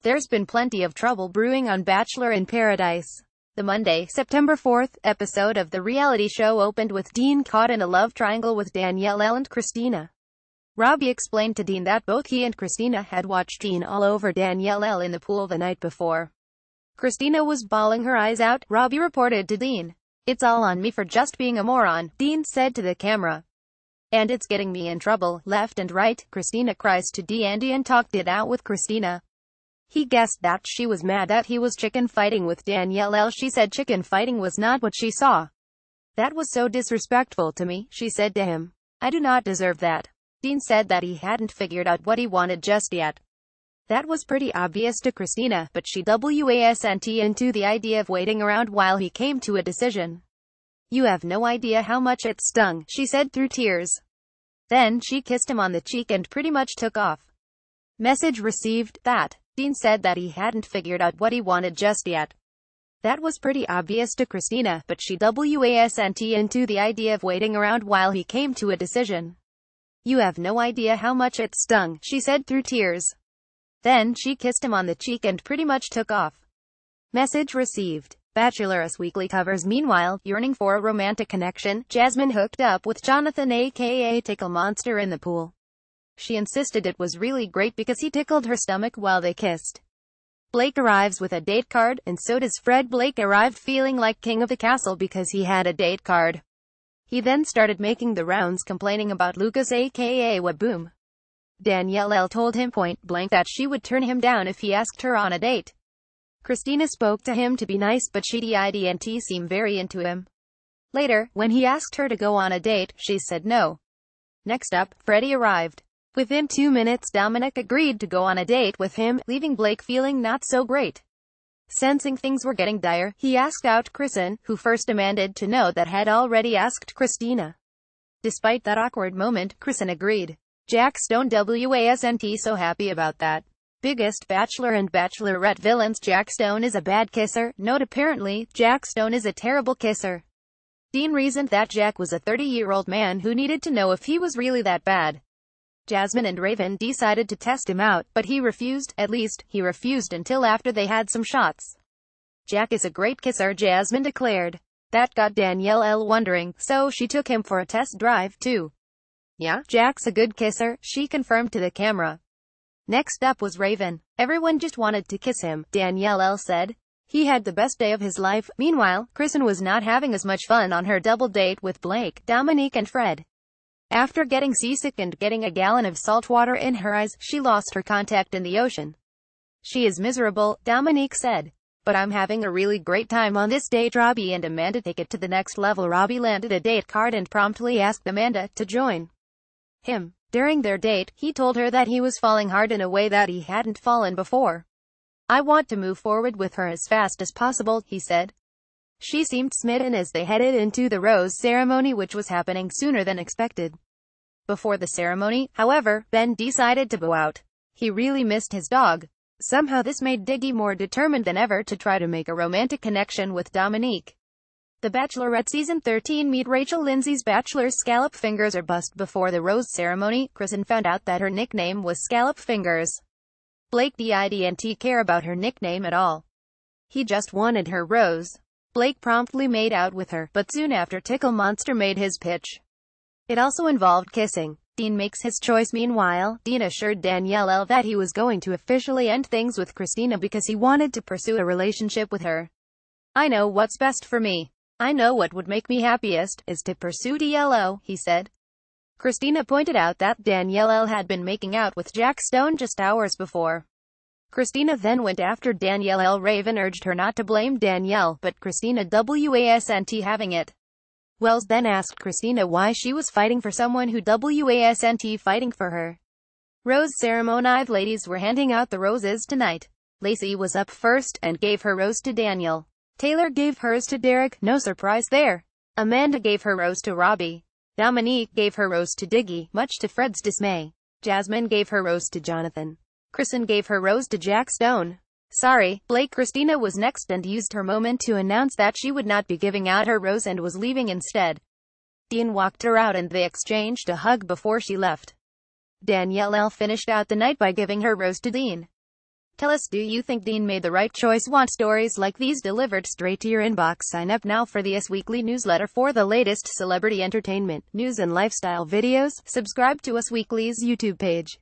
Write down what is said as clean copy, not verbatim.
There's been plenty of trouble brewing on Bachelor in Paradise. The Monday, September 4th, episode of the reality show opened with Dean caught in a love triangle with Danielle and Kristina. Robbie explained to Dean that both he and Kristina had watched Dean all over Danielle in the pool the night before. Kristina was bawling her eyes out, Robbie reported to Dean. "It's all on me for just being a moron," Dean said to the camera. "And it's getting me in trouble, left and right," Kristina cries to Dean and talked it out with Kristina. He guessed that she was mad that he was chicken fighting with Danielle. She said chicken fighting was not what she saw. "That was so disrespectful to me," she said to him. "I do not deserve that." Dean said that he hadn't figured out what he wanted just yet. That was pretty obvious to Kristina, but she wasn't into the idea of waiting around while he came to a decision. "You have no idea how much it stung," she said through tears. Then she kissed him on the cheek and pretty much took off. Message received, that. Dean said that he hadn't figured out what he wanted just yet. That was pretty obvious to Kristina, but she wasn't into the idea of waiting around while he came to a decision. "You have no idea how much it stung," she said through tears. Then she kissed him on the cheek and pretty much took off. Message received. Bachelor's Weekly covers. Meanwhile, yearning for a romantic connection, Jasmine hooked up with Jonathan aka Tickle Monster in the pool. She insisted it was really great because he tickled her stomach while they kissed. Blake arrives with a date card, and so does Fred. Blake arrived feeling like king of the castle because he had a date card. He then started making the rounds complaining about Lucas aka Waboom. Danielle told him point blank that she would turn him down if he asked her on a date. Kristina spoke to him to be nice, but she didn't seem very into him. Later, when he asked her to go on a date, she said no. Next up, Freddie arrived. Within 2 minutes, Dominic agreed to go on a date with him, leaving Blake feeling not so great. Sensing things were getting dire, he asked out Kristen, who first demanded to know that had already asked Kristina. Despite that awkward moment, Kristen agreed. Jack Stone wasn't so happy about that. Biggest Bachelor and Bachelorette villains. Jack Stone is a bad kisser. Note apparently, Jack Stone is a terrible kisser. Dean reasoned that Jack was a 30-year-old man who needed to know if he was really that bad. Jasmine and Raven decided to test him out, but he refused. At least, he refused until after they had some shots. "Jack is a great kisser," Jasmine declared. That got Danielle wondering, so she took him for a test drive too. "Yeah, Jack's a good kisser," she confirmed to the camera. Next up was Raven. "Everyone just wanted to kiss him," Danielle said. "He had the best day of his life." Meanwhile, Kristen was not having as much fun on her double date with Blake, Dominique and Fred. After getting seasick and getting a gallon of salt water in her eyes, she lost her contact in the ocean. "She is miserable," Dominique said. "But I'm having a really great time on this date." Robbie and Amanda take it to the next level. Robbie landed a date card and promptly asked Amanda to join him. During their date, he told her that he was falling hard in a way that he hadn't fallen before. "I want to move forward with her as fast as possible," he said. She seemed smitten as they headed into the rose ceremony, which was happening sooner than expected. Before the ceremony, however, Ben decided to bow out. He really missed his dog. Somehow this made Diggy more determined than ever to try to make a romantic connection with Dominique. The Bachelorette Season 13. Meet Rachel Lindsay's Bachelor's Scallop Fingers or Bust. Before the rose ceremony, Kristen found out that her nickname was Scallop Fingers. Blake didn't care about her nickname at all. He just wanted her rose. Blake promptly made out with her, but soon after Tickle Monster made his pitch. It also involved kissing. Dean makes his choice. Meanwhile, Dean assured Danielle that he was going to officially end things with Kristina because he wanted to pursue a relationship with her. "I know what's best for me. I know what would make me happiest, is to pursue DLO," he said. Kristina pointed out that Danielle had been making out with Jack Stone just hours before. Kristina then went after Danielle. Raven urged her not to blame Danielle, but Kristina wasn't having it. Wells then asked Kristina why she was fighting for someone who wasn't fighting for her. Rose ceremony. Ladies were handing out the roses tonight. Lacey was up first, and gave her rose to Daniel. Taylor gave hers to Derek, no surprise there. Amanda gave her rose to Robbie. Dominique gave her rose to Diggy, much to Fred's dismay. Jasmine gave her rose to Jonathan. Kristen gave her rose to Jack Stone. Sorry, Blake. Kristina was next and used her moment to announce that she would not be giving out her rose and was leaving instead. Dean walked her out and they exchanged a hug before she left. Danielle finished out the night by giving her rose to Dean. Tell us, do you think Dean made the right choice? Want stories like these delivered straight to your inbox? Sign up now for the Us Weekly newsletter for the latest celebrity entertainment, news and lifestyle videos. Subscribe to Us Weekly's YouTube page.